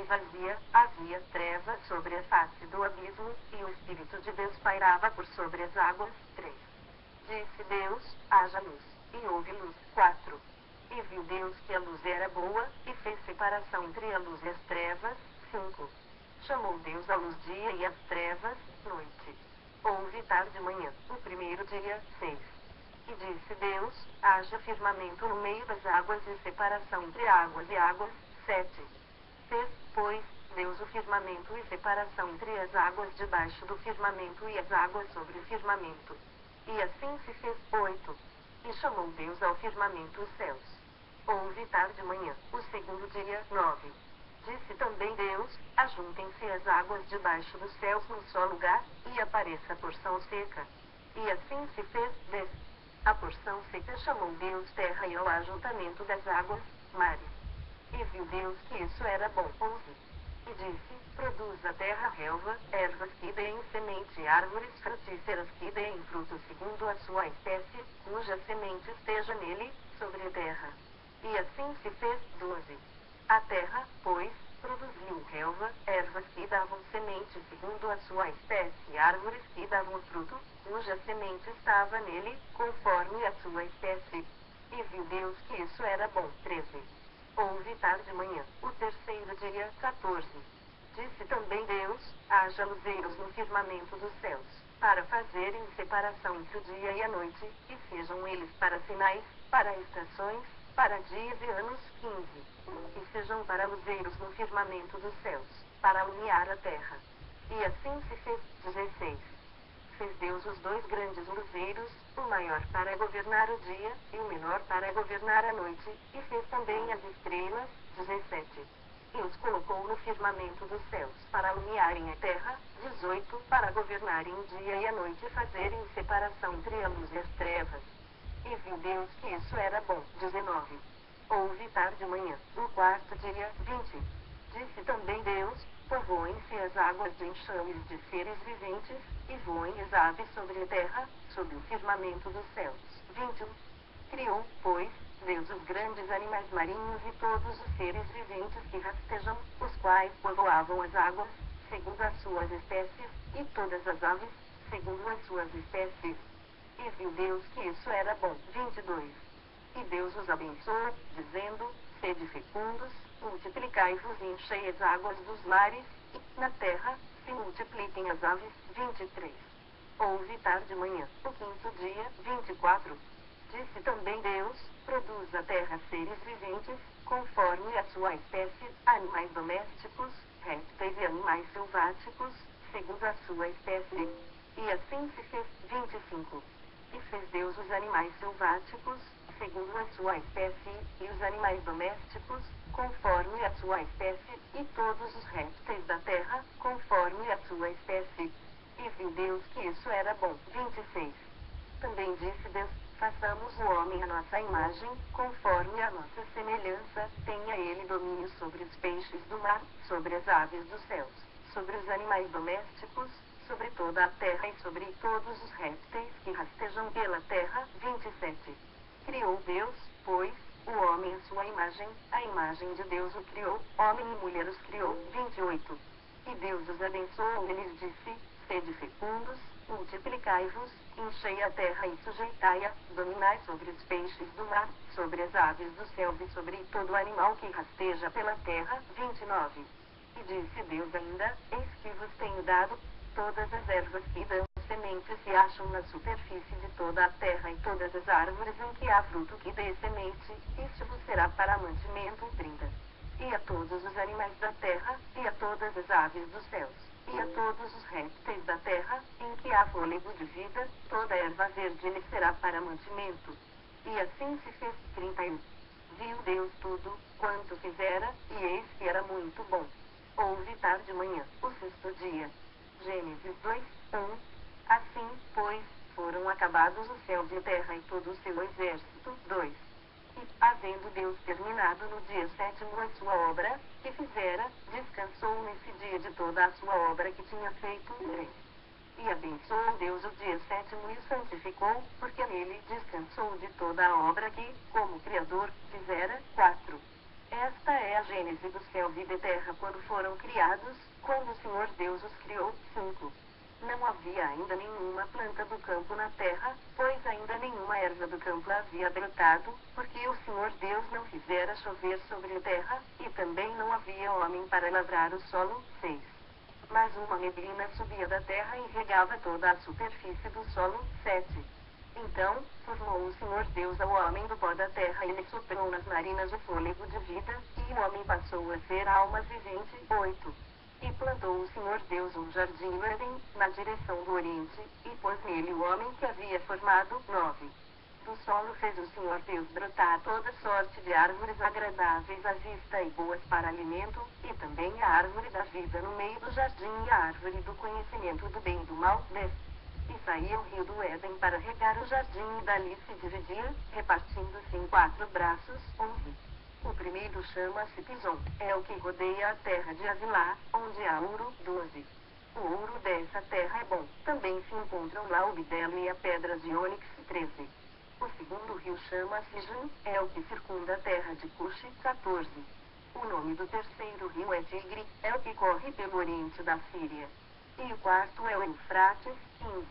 vazia, havia trevas sobre a face do abismo, e o Espírito de Deus pairava por sobre as águas. 3. Disse Deus, haja luz, e houve luz. 4. E viu Deus que a luz era boa, e fez separação entre a luz e as trevas. 5. Chamou Deus a luz dia e as trevas, noite. Houve tarde e manhã, o primeiro dia. 6. E disse Deus, haja firmamento no meio das águas e separação entre águas e águas. 7. Fez, pois, Deus o firmamento e separação entre as águas debaixo do firmamento e as águas sobre o firmamento. E assim se fez. 8. E chamou Deus ao firmamento os céus. Houve tarde e manhã, o segundo dia. 9. Disse também Deus, ajuntem-se as águas debaixo dos céus num só lugar, e apareça a porção seca. E assim se fez. 10. A porção seca chamou Deus terra e ao ajuntamento das águas, mares. E viu Deus que isso era bom. 11. E disse, produz a terra relva, ervas que deem semente e árvores frutíferas que deem fruto segundo a sua espécie, cuja semente esteja nele, sobre a terra. E assim se fez. 12. A terra, pois, produziu relva, ervas que davam semente segundo a sua espécie e árvores que davam fruto, cuja semente estava nele, conforme a sua espécie. E viu Deus que isso era bom. 13. Houve tarde e manhã, o terceiro dia. 14. Disse também Deus, haja luzeiros no firmamento dos céus, para fazerem separação entre o dia e a noite, e sejam eles para sinais, para estações, para dias e anos. 15. E sejam para luzeiros no firmamento dos céus, para alumiar a terra. E assim se fez. 16. Fez Deus os dois grandes luzeiros, o maior para governar o dia, e o menor para governar a noite, e fez também as estrelas. 17. E os colocou no firmamento dos céus para alumiarem a terra. 18. Para governarem o dia e a noite e fazerem separação entre a luz e as trevas. E viu Deus que isso era bom. 19. Houve tarde e manhã, o quarto dia. 20. Disse também Deus, povoem-se as águas de enxames de seres viventes, e voem as aves sobre a terra, sob o firmamento dos céus. 21. Criou, pois, Deus os grandes animais marinhos e todos os seres viventes que rastejam, os quais povoavam as águas, segundo as suas espécies, e todas as aves, segundo as suas espécies. E viu Deus que isso era bom. 22. E Deus os abençoou, dizendo, sede fecundos, multiplicai-vos e enchei as águas dos mares, e, na terra, se multipliquem as aves. 23. Houve tarde e manhã, o quinto dia. 24. Disse também Deus, produz a terra seres viventes, conforme a sua espécie, animais domésticos, répteis e animais selváticos, segundo a sua espécie. E assim se fez. 25. E fez Deus os animais selváticos, segundo a sua espécie, e os animais domésticos, conforme a sua espécie, e todos os répteis da terra, conforme a sua espécie. E viu Deus que isso era bom. 26. Também disse Deus, façamos o homem à nossa imagem, conforme a nossa semelhança, tenha ele domínio sobre os peixes do mar, sobre as aves dos céus, sobre os animais domésticos, sobre toda a terra e sobre todos os répteis que rastejam pela terra. 27. Criou Deus, pois, o homem à sua imagem, a imagem de Deus o criou, homem e mulher os criou. 28. E Deus os abençoou e lhes disse, sede fecundos, multiplicai-vos, enchei a terra e sujeitai-a, dominai sobre os peixes do mar, sobre as aves dos céus e sobre todo animal que rasteja pela terra. 29. E disse Deus ainda, eis que vos tenho dado todas as ervas que dão semente se acham na superfície de toda a terra e todas as árvores em que há fruto que dê semente, isto vos será para mantimento. 30. E a todos os animais da terra, e a todas as aves dos céus, e a todos os répteis da terra, em que há fôlego de vida, toda erva verde lhe será para mantimento. E assim se fez. 31. Viu Deus tudo, quanto fizera, e eis que era muito bom. Houve tarde e manhã, o sexto dia. Gênesis 2, 1. Assim, pois, foram acabados os céus e a terra e todo o seu exército. 2. E, havendo Deus terminado no dia sétimo a sua obra, que fizera, descansou nesse dia de toda a sua obra que tinha feito. 3. E abençoou Deus o dia sétimo e o santificou, porque nele descansou de toda a obra que, como Criador, fizera. 4. Esta é a gênese do céu e da terra quando foram criados, quando o Senhor Deus os criou. 5. Não havia ainda nenhuma planta do campo na terra, pois ainda nenhuma erva do campo havia brotado, porque o Senhor Deus não fizera chover sobre a terra, e também não havia homem para lavrar o solo. 6. Mas uma neblina subia da terra e regava toda a superfície do solo. 7. Então, formou o Senhor Deus ao homem do pó da terra e lhe soprou nas narinas o fôlego de vida, e o homem passou a ser alma vivente. 8. E plantou o Senhor Deus um jardim no Éden, na direção do oriente, e pôs nele o homem que havia formado. 9. Do solo fez o Senhor Deus brotar toda sorte de árvores agradáveis à vista e boas para alimento, e também a árvore da vida no meio do jardim e a árvore do conhecimento do bem e do mal. 10. E saía o rio do Éden para regar o jardim e dali se dividia, repartindo-se em 4 braços. 11. O primeiro chama-se Pison, é o que rodeia a terra de Avilá, onde há ouro. 12. O ouro dessa terra é bom, também se encontram lá o bidelo e a pedra de ônix. 13. O segundo rio chama-se Jun, é o que circunda a terra de Cuxi. 14. O nome do terceiro rio é Tigre, é o que corre pelo oriente da Síria. E o quarto é o Eufrates. 15.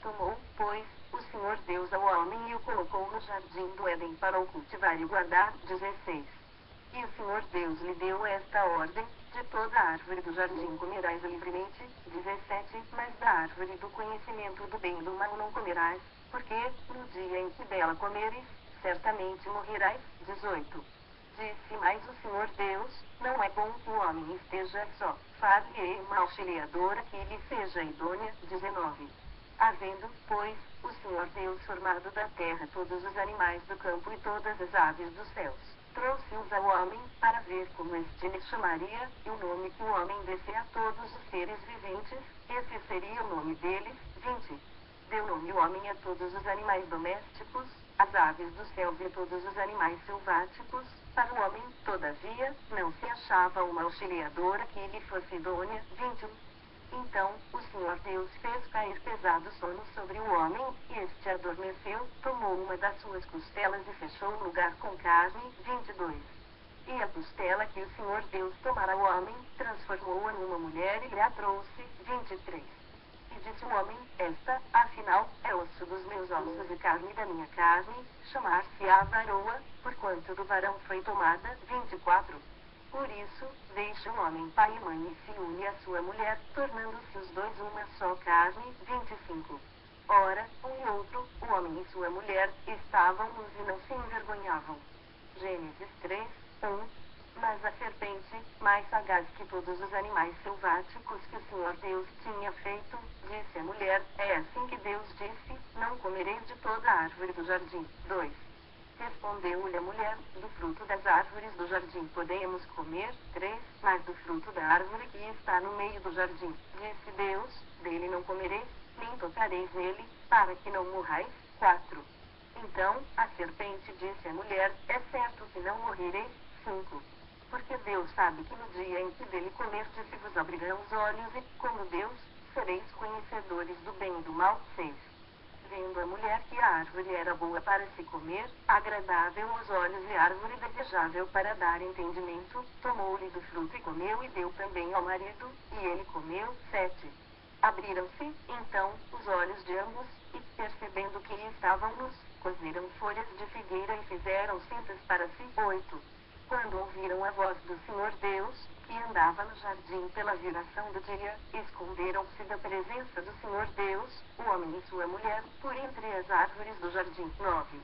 Tomou, pois, o Senhor Deus ao homem e o colocou no jardim do Éden para o cultivar e guardar. 16. E o Senhor Deus lhe deu esta ordem: de toda a árvore do jardim comerás livremente. 17. Mas da árvore do conhecimento do bem e do mal não comerás, porque, no dia em que dela comeres, certamente morrerás. 18. Disse mais o Senhor Deus: não é bom que o homem esteja só, far-lhe uma auxiliadora que lhe seja idônea. 19. Havendo, pois, o Senhor Deus formado da terra todos os animais do campo e todas as aves dos céus, trouxe-os ao homem, para ver como este lhe chamaria, e o nome que o homem desse a todos os seres viventes, esse seria o nome deles. 20. Deu nome o homem a todos os animais domésticos, às aves dos céus e a todos os animais selváticos. Para o homem, todavia, não se achava uma auxiliadora que lhe fosse idônea. 21. Então, o Senhor Deus fez cair pesado sono sobre o homem, e este adormeceu, tomou uma das suas costelas e fechou o lugar com carne. 22. E a costela que o Senhor Deus tomara ao homem, transformou-a numa mulher e lhe a trouxe. 23. E disse o homem: esta, afinal, é osso dos meus ossos e carne da minha carne, chamar-se-á varoa, porquanto do varão foi tomada. 24. Por isso, deixa o homem pai e mãe e se une à sua mulher, tornando-se os dois uma só carne. 25. Ora, um e outro, o homem e sua mulher, estavam nus e não se envergonhavam. Gênesis 3, 1. Mas a serpente, mais sagaz que todos os animais selváticos que o Senhor Deus tinha feito, disse à mulher: é assim que Deus disse: não comereis de toda a árvore do jardim. 2. Respondeu-lhe a mulher: do fruto das árvores do jardim podemos comer. 3. Mas do fruto da árvore que está no meio do jardim, disse Deus: dele não comereis, nem tocareis nele, para que não morrais. 4. Então, a serpente disse à mulher: é certo que não morrereis. 5. Porque Deus sabe que no dia em que dele comerdes se vos abrirão os olhos e, como Deus, sereis conhecedores do bem e do mal. 6. Vendo a mulher que a árvore era boa para se comer, agradável aos olhos e árvore desejável para dar entendimento, tomou-lhe do fruto e comeu e deu também ao marido, e ele comeu. 7. Abriram-se, então, os olhos de ambos, e, percebendo que estavam nus, cozeram folhas de figueira e fizeram cintas para si. 8. Quando ouviram a voz do Senhor Deus, que andava no jardim pela viração do dia, esconderam-se da presença do Senhor Deus, o homem e sua mulher, por entre as árvores do jardim. 9.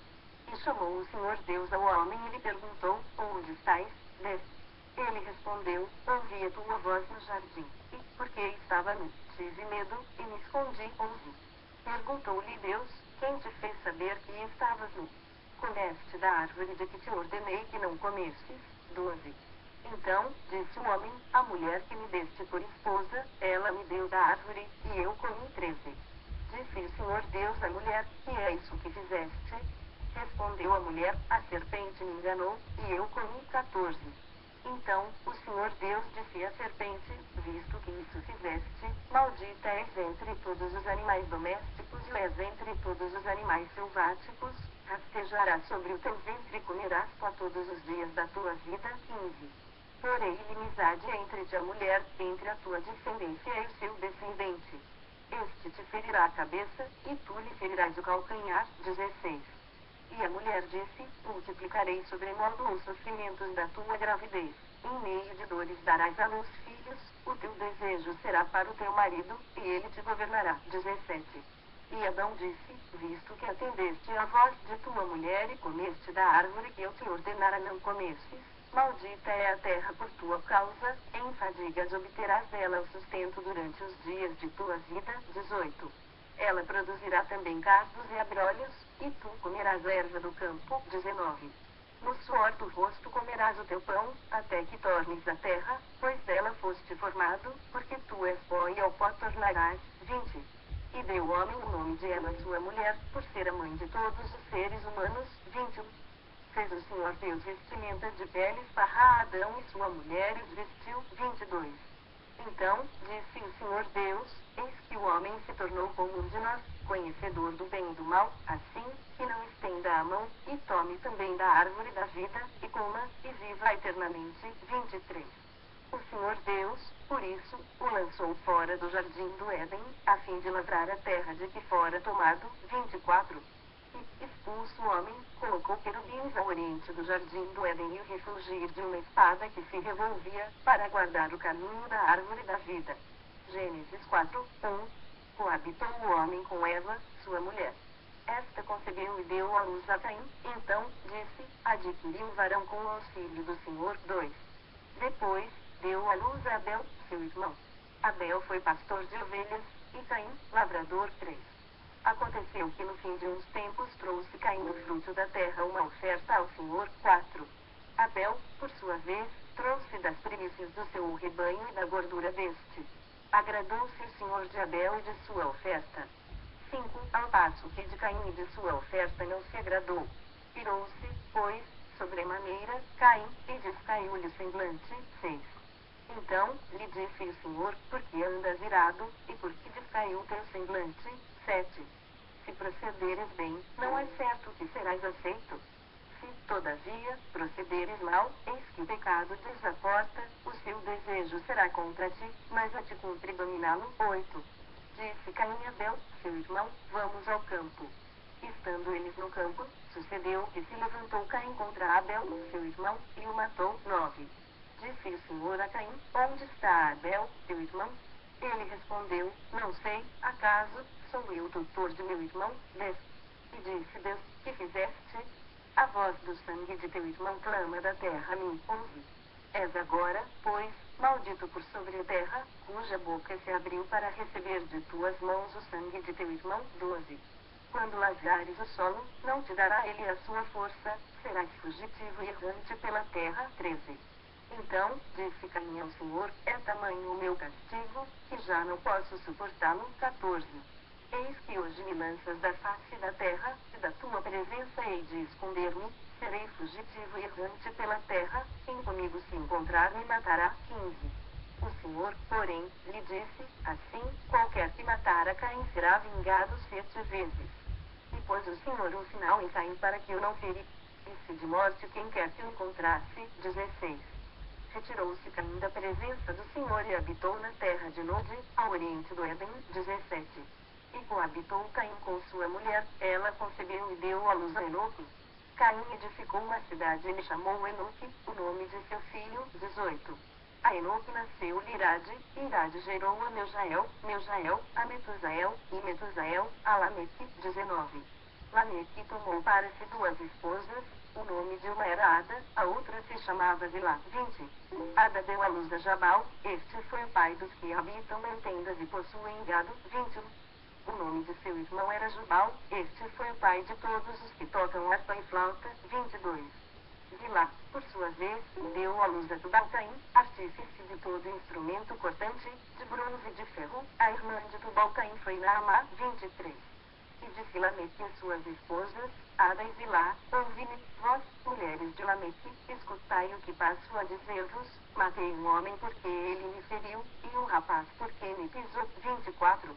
E chamou o Senhor Deus ao homem e lhe perguntou: onde estais? 10. Ele respondeu: ouvi a tua voz no jardim, e, porque estava nu, tive medo, e me escondi. 11. Perguntou-lhe Deus: quem te fez saber que estavas nu? Comeste da árvore de que te ordenei que não comestes. 12. Então, disse o homem: a mulher que me deste por esposa, ela me deu da árvore, e eu comi. 13. Disse o Senhor Deus à mulher: que é isso que fizeste? Respondeu a mulher: a serpente me enganou, e eu comi. 14. Então, o Senhor Deus disse à serpente: visto que isso fizeste, maldita és entre todos os animais domésticos, refúgio és entre todos os animais selváticos, rastejarás sobre o teu ventre e comerás pó todos os dias da tua vida. 15. Porém inimizade entre ti e a mulher, entre a tua descendência e o seu descendente. Este te ferirá a cabeça, e tu lhe ferirás o calcanhar. 16. E a mulher disse: multiplicarei sobremodo os sofrimentos da tua gravidez. Em meio de dores darás à luz filhos, o teu desejo será para o teu marido, e ele te governará. 17. E Adão disse: visto que atendeste à voz de tua mulher e comeste da árvore que eu te ordenara não comestes, maldita é a terra por tua causa, em fadigas obterás dela o sustento durante os dias de tua vida. 18. Ela produzirá também cardos e abrolhos, e tu comerás a erva do campo. 19. No suor do rosto comerás o teu pão, até que tornes a terra, pois dela foste formado, porque tu és pó e ao pó tornarás. 20. E deu o homem o nome de Eva sua mulher, por ser a mãe de todos os seres humanos. 21. Fez o Senhor Deus vestimentas de peles para Adão e sua mulher e os vestiu. 22. Então, disse o Senhor Deus: eis que o homem se tornou como um de nós, conhecedor do bem e do mal, assim, que não estenda a mão, e tome também da árvore da vida, e coma, e viva eternamente. 23. O Senhor Deus, por isso, o lançou fora do jardim do Éden, a fim de lavrar a terra de que fora tomado. 24. E, expulso o homem, colocou querubins ao oriente do jardim do Éden e o refulgir de uma espada que se revolvia, para guardar o caminho da árvore da vida. Gênesis 4, 1. Coabitou o homem com Eva, sua mulher. Esta concebeu e deu à luz a Caim. Então, disse: adquiri um varão com o auxílio do Senhor. 2. Depois, deu à luz a Abel, seu irmão. Abel foi pastor de ovelhas, e Caim, lavrador. 3. Aconteceu que no fim de uns tempos trouxe Caim o fruto da terra uma oferta ao Senhor. 4. Abel, por sua vez, trouxe das primícias do seu rebanho e da gordura deste. Agradou-se o Senhor de Abel e de sua oferta. 5. Ao passo que de Caim e de sua oferta não se agradou. Irou-se, pois, sobremaneira, Caim, e descaiu-lhe o semblante. 6. Então, lhe disse o Senhor: por que andas irado, e por que descaiu teu semblante? 7. Se procederes bem, não é certo que serás aceito. Se, todavia, procederes mal, eis que o pecado desaporta, o seu desejo será contra ti, mas a ti cumpre dominá-lo. 8. Disse Caim a Abel, seu irmão: vamos ao campo. Estando eles no campo, sucedeu que se levantou Caim contra Abel, seu irmão, e o matou. 9. Disse o Senhor a Caim: onde está Abel, teu irmão? Ele respondeu: não sei, acaso sou eu o tutor de meu irmão? 10. E disse Deus: que fizeste? A voz do sangue de teu irmão clama da terra a mim. 11. És agora, pois, maldito por sobre a terra, cuja boca se abriu para receber de tuas mãos o sangue de teu irmão. 12. Quando lavrares o solo, não te dará ele a sua força, serás fugitivo e errante pela terra. 13. Então, disse Caim ao Senhor: é tamanho o meu castigo, que já não posso suportá-lo. 14. Eis que hoje me lanças da face da terra, e da tua presença hei de esconder-me, serei fugitivo e errante pela terra, quem comigo se encontrar me matará. 15. O Senhor, porém, lhe disse: assim, qualquer que matar a Caim será vingado 7 vezes. E pôs o Senhor um sinal em Caim para que o não feri, e se de morte quem quer que o encontrasse. 16. Retirou-se Caim da presença do Senhor e habitou na terra de Nod, ao oriente do Éden. 17. E coabitou Caim com sua mulher, ela concebeu e deu à luz a Enoque. Caim edificou uma cidade e lhe chamou Enoque, o nome de seu filho. 18. A Enoque nasceu-lhe Irade, e Irade gerou a Meujael, Meujael, a Metusael, e Metusael, a Lameque. 19. Lameque tomou para si 2 esposas, o nome de uma era Ada, a outra se chamava Zilá. 20. Ada deu à luz a Jabal, este foi o pai dos que habitam em tendas e possuem gado. 21. O nome de seu irmão era Jubal, este foi o pai de todos os que tocam harpa e flauta. 22. Zilá, por sua vez, deu à luz a Tubal-Caim, artífice de todo instrumento cortante, de bronze e de ferro. A irmã de Tubal-Caim foi Naamá. 23. E disse Lameque às suas esposas, Ada e Zilá: ouvi-me, vós, mulheres de Lameque, escutai o que passo a dizer-vos: matei um homem porque ele me feriu, e um rapaz porque me pisou. 24.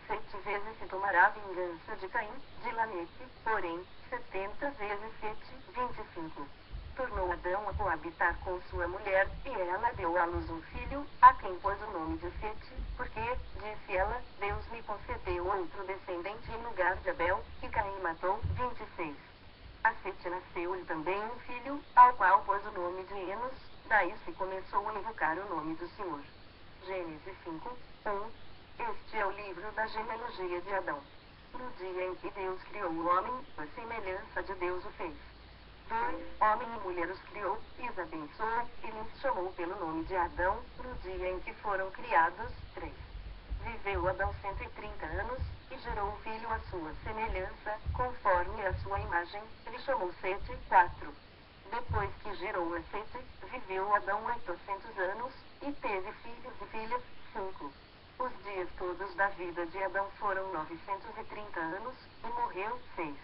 7 vezes se tomará a vingança de Caim, de Lameque, porém, 70 vezes 7, 25. Tornou Adão a coabitar com sua mulher, e ela deu à luz um filho, a quem pôs o nome de Sete, porque, disse ela, Deus me concedeu outro descendente em lugar de Abel, que Caim matou. 26. A Sete nasceu-lhe também um filho, ao qual pôs o nome de Enos, daí se começou a invocar o nome do Senhor. Gênesis 5, 1. Este é o livro da genealogia de Adão. No dia em que Deus criou o homem, a semelhança de Deus o fez. 2. Homem e mulher os criou, e os abençoou, e lhes chamou pelo nome de Adão, no dia em que foram criados. 3. Viveu Adão 130 anos, e gerou um filho à sua semelhança, conforme a sua imagem, lhe chamou Sete. 4. Depois que gerou a Sete, viveu Adão 800 anos, e teve filhos e filhas. 5. Os dias todos da vida de Adão foram 930 anos, e morreu. 6.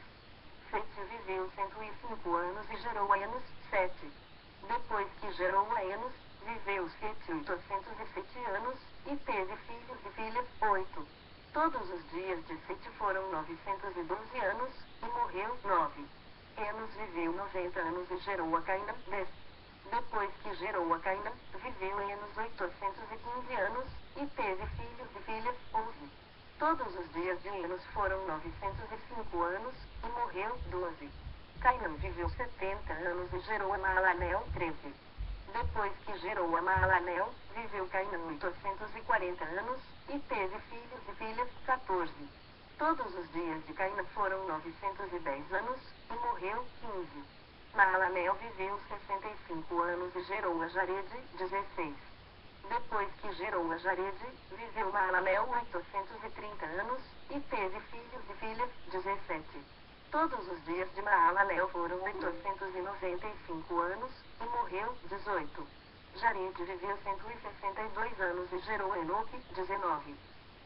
Sete viveu 105 anos e gerou a Enos. 7. Depois que gerou a Enos, viveu Sete 807 anos, e teve filhos e filhas. 8. Todos os dias de Sete foram 912 anos, e morreu. 9. Enos viveu 90 anos e gerou a Cainã. 10. Depois que gerou a Cainã, viveu Enos 815 anos, e teve filhos e filhas. 11. Todos os dias de Enos foram 905 anos, e morreu. 12. Cainã viveu 70 anos e gerou a Maalalel. 13. Depois que gerou a Maalalel, viveu Cainã 840 anos, e teve filhos e filhas. 14. Todos os dias de Cainã foram 910 anos, e morreu. 15. Maalalel viveu 65 anos e gerou a Jarede. 16. Depois que gerou a Jarede, viveu Maalalel 830 anos, e teve filhos e filhas. 17. Todos os dias de Maalalel foram 895 anos, e morreu. 18. Jarede viveu 162 anos e gerou Enoque. 19.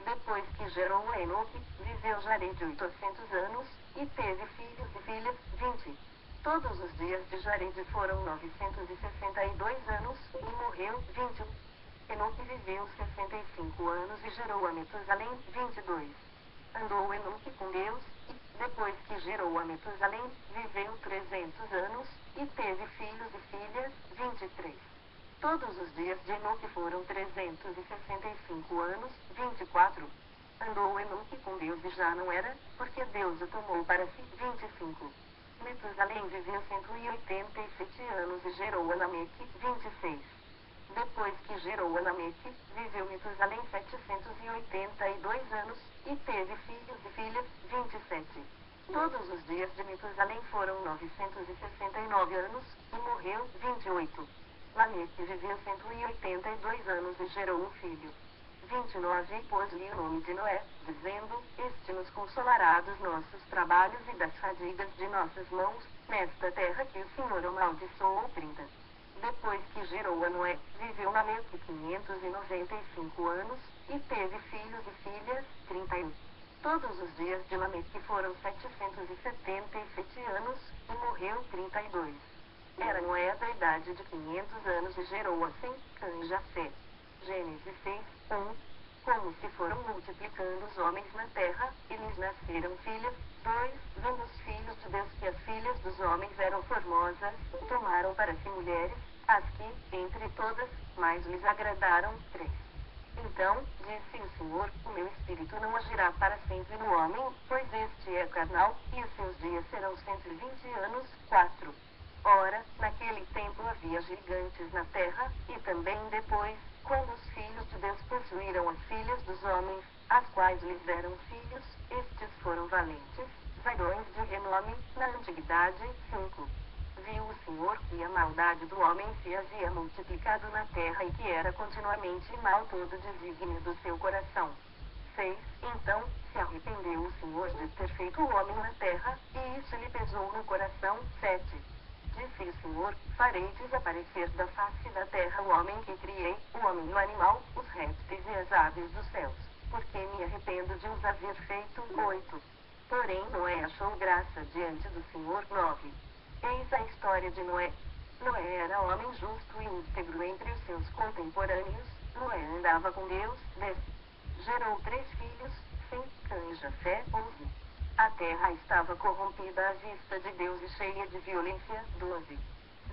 Depois que gerou a Enoque, viveu Jarede 800 anos, e teve filhos e filhas. 20. Todos os dias de Jarede foram 962 anos, e morreu. 21. Enoque viveu 65 anos e gerou a Metusalém. 22. Andou Enoque com Deus, e, depois que gerou a Metusalém, viveu 300 anos, e teve filhos e filhas. 23. Todos os dias de Enoque foram 365 anos. 24. Andou Enoque com Deus e já não era, porque Deus o tomou para si. 25. Metusalém viveu 187 anos e gerou a Lameque. 26. Depois que gerou a Lameque, viveu Metusalém 782 anos, e teve filhos e filhas. 27. Todos os dias de Metusalém foram 969 anos, e morreu. 28. Lameque viveu 182 anos e gerou um filho. 29. E pôs-lhe o nome de Noé, dizendo, Este nos consolará dos nossos trabalhos e das fadigas de nossas mãos, nesta terra que o Senhor amaldiçoou. 30. Depois que gerou a Noé, viveu Lameque 595 anos, e teve filhos e filhas. 31. Todos os dias de Lameque foram 777 anos, e morreu. 32. Era Noé da idade de 500 anos e gerou a Sem, Cã e Jafé. Gênesis 6, 1. Como se foram multiplicando os homens na terra, e lhes nasceram filhos. 2. Vendo os filhos de Deus que as filhas dos homens eram formosas, tomaram para si mulheres, as que, entre todas, mais lhes agradaram. 3. Então, disse o Senhor, o meu espírito não agirá para sempre no homem, pois este é carnal, e os seus dias serão 120 anos. 4. Ora, naquele tempo havia gigantes na terra, e também depois, quando os filhos de Deus possuíram as filhas dos homens, as quais lhes deram filhos, estes foram valentes, varões de renome, na antiguidade. 5. Viu o Senhor que a maldade do homem se havia multiplicado na terra e que era continuamente mal todo desígnio do seu coração. 6. Então, se arrependeu o Senhor de ter feito o homem na terra, e isso lhe pesou no coração. 7. Disse o Senhor, farei desaparecer da face da terra o homem que criei, o homem e o animal, os répteis e as aves dos céus, porque me arrependo de os haver feito. 8. Porém Noé achou graça diante do Senhor. 9. Eis a história de Noé. Noé era homem justo e íntegro entre os seus contemporâneos. Noé andava com Deus. 10. Gerou 3 filhos, sem canja fé. 11. A terra estava corrompida à vista de Deus e cheia de violência. 12.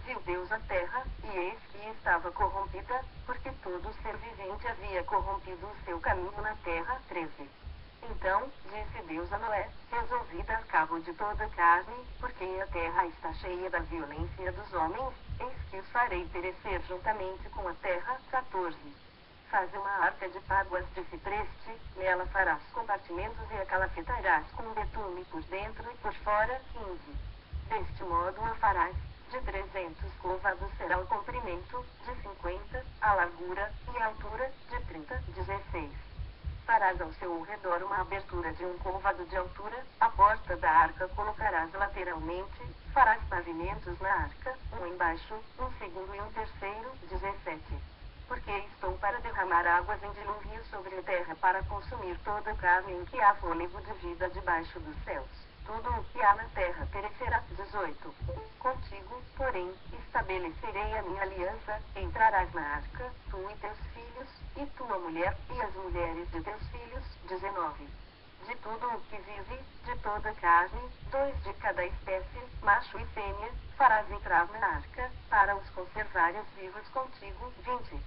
Viu Deus a terra, e eis que estava corrompida, porque todo ser vivente havia corrompido o seu caminho na terra. 13. Então, disse Deus a Noé, resolvi dar cabo de toda a carne, porque a terra está cheia da violência dos homens, eis que os farei perecer juntamente com a terra. 14. Faz uma arca de tábuas de cipreste, nela farás compartimentos e a calafetarás com betume por dentro e por fora. 15. Deste modo a farás. De 300 côvados será o comprimento, de 50, a largura, e a altura, de 30. 16. Farás ao seu redor uma abertura de 1 côvado de altura, a porta da arca colocarás lateralmente, farás pavimentos na arca, um embaixo, um segundo e um terceiro. 17. Porque estou para derramar águas em dilúvio sobre a terra para consumir toda a carne em que há fôlego de vida debaixo dos céus. Tudo o que há na terra perecerá. 18. Contigo, porém, estabelecerei a minha aliança, entrarás na arca, tu e teus filhos, e tua mulher, e as mulheres de teus filhos. 19. De tudo o que vive, de toda a carne, 2 de cada espécie, macho e fêmea, farás entrar na arca, para os conservares vivos contigo. 20.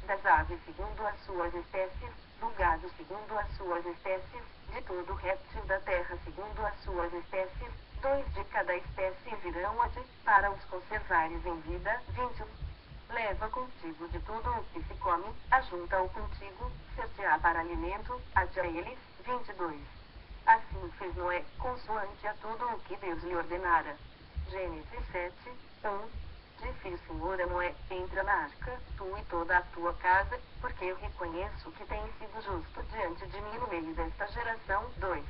Das aves segundo as suas espécies, do gado segundo as suas espécies, de todo réptil da terra segundo as suas espécies, 2 de cada espécie virão a ti, para os conservares em vida. 21. Leva contigo de tudo o que se come, ajunta-o contigo, ser-te-á para alimento, a eles. 22. Assim fez Noé, consoante a tudo o que Deus lhe ordenara. Gênesis 7, 1. Disse o Senhor a Noé, entra na arca, tu e toda a tua casa, porque eu reconheço que tens sido justo diante de mim no meio desta geração. 2.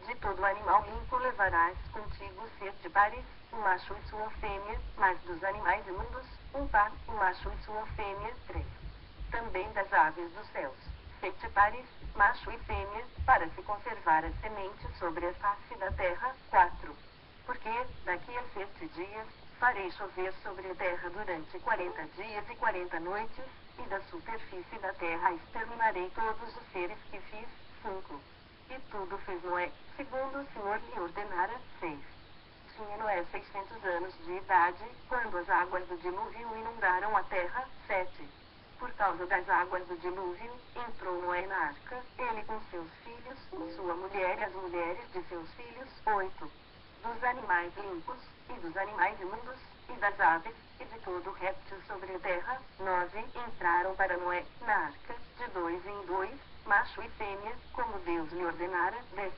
De todo animal limpo levarás contigo 7 pares, um macho e sua fêmea, mas dos animais imundos, um par, um macho e sua fêmea. 3. Também das aves dos céus, 7 pares, macho e fêmea, para se conservar a semente sobre a face da terra. 4. Porque, daqui a 7 dias, farei chover sobre a terra durante 40 dias e 40 noites, e da superfície da terra exterminarei todos os seres que fiz. 5. E tudo fez Noé, segundo o Senhor lhe ordenara. 6. Tinha Noé 600 anos de idade, quando as águas do dilúvio inundaram a terra. 7. Por causa das águas do dilúvio, entrou Noé na arca, ele com seus filhos, sua mulher e as mulheres de seus filhos. 8. Dos animais limpos, e dos animais imundos, e das aves, e de todo réptil sobre a terra. 9. Entraram para Noé, na arca, de 2 em 2, macho e fêmea, como Deus lhe ordenara. 10.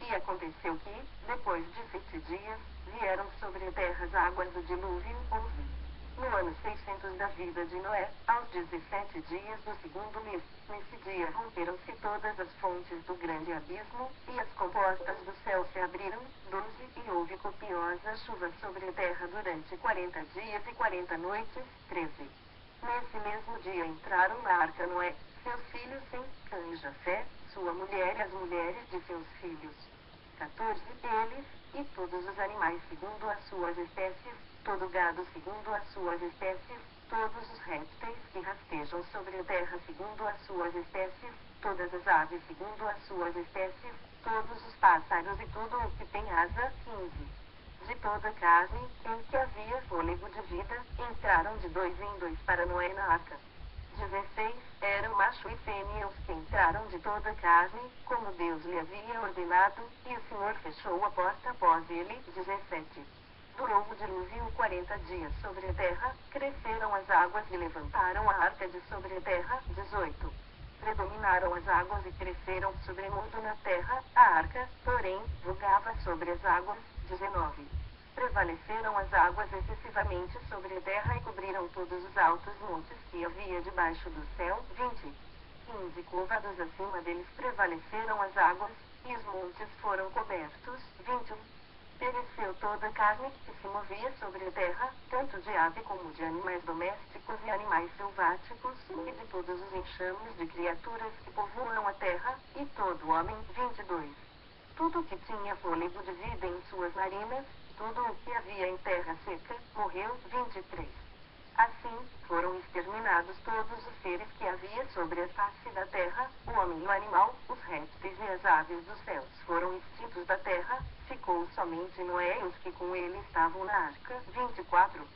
E aconteceu que, depois de 7 dias, vieram sobre a terra as águas do dilúvio. 11. No ano 600 da vida de Noé, aos 17 dias do segundo mês, nesse dia romperam-se todas as fontes do grande abismo, e as comportas do céu se abriram. 12. E houve copiosa chuva sobre a terra durante 40 dias e 40 noites. 13. Nesse mesmo dia entraram na arca Noé, seus filhos sem canja fé, sua mulher e as mulheres de seus filhos. 14. Eles, e todos os animais segundo as suas espécies, todo gado segundo as suas espécies, todos os répteis que rastejam sobre a terra segundo as suas espécies, todas as aves segundo as suas espécies, todos os pássaros e tudo o que tem asa. 15. De toda a carne, em que havia fôlego de vida, entraram de 2 em 2 para Noé na arca. 16. Eram macho e fêmea os que entraram de toda a carne, como Deus lhe havia ordenado, e o Senhor fechou a porta após ele. 17. Durou o dilúvio 40 dias sobre a terra, cresceram as águas e levantaram a arca de sobre a terra. 18. Predominaram as águas e cresceram sobremodo na terra, a arca, porém, vogava sobre as águas. 19. Prevaleceram as águas excessivamente sobre a terra e cobriram todos os altos montes que havia debaixo do céu. 20. 15 côvados acima deles prevaleceram as águas, e os montes foram cobertos. 21. Pereceu toda a carne que se movia sobre a terra, tanto de ave como de animais domésticos e animais selváticos, e de todos os enxames de criaturas que povoam a terra, e todo homem. 22. Tudo que tinha fôlego de vida em suas narinas, tudo o que havia em terra seca, morreu. 23. Assim, foram exterminados todos os seres que havia sobre a face da terra, o homem e o animal, os répteis e as aves dos céus foram extintos da terra, ficou somente Noé e os que com ele estavam na arca. 24.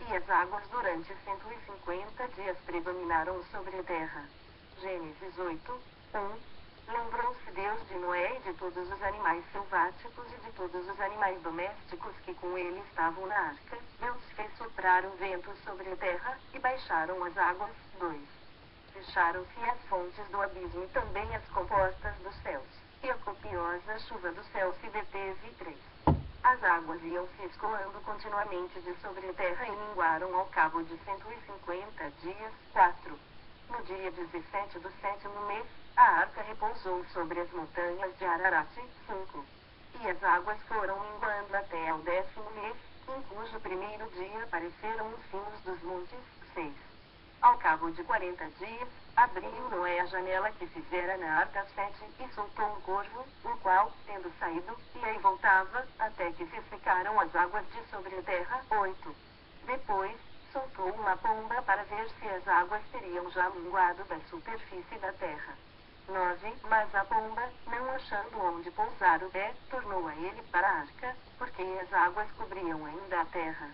E as águas durante 150 dias predominaram sobre a terra. Gênesis 8, 1. Lembrou-se Deus de Noé e de todos os animais selváticos e de todos os animais domésticos que com ele estavam na arca. Deus fez soprar um vento sobre a terra, e baixaram as águas. 2. Fecharam-se as fontes do abismo e também as comportas dos céus, e a copiosa chuva do céu se deteve. 3. As águas iam se escoando continuamente de sobre a terra e minguaram ao cabo de 150 dias. 4. No dia 17 do 7º mês, a arca repousou sobre as montanhas de Ararat. 5. E as águas foram minguando até ao 10º mês, em cujo primeiro dia apareceram os cimos dos montes. 6. Ao cabo de 40 dias, abriu Noé a janela que fizera na arca 7, e soltou um corvo, o qual, tendo saído, e aí voltava, até que se secaram as águas de sobre a terra. 8. Depois, soltou uma pomba para ver se as águas teriam já minguado da superfície da terra. 9. Mas a pomba, não achando onde pousar o pé, tornou a ele para a arca, porque as águas cobriam ainda a terra.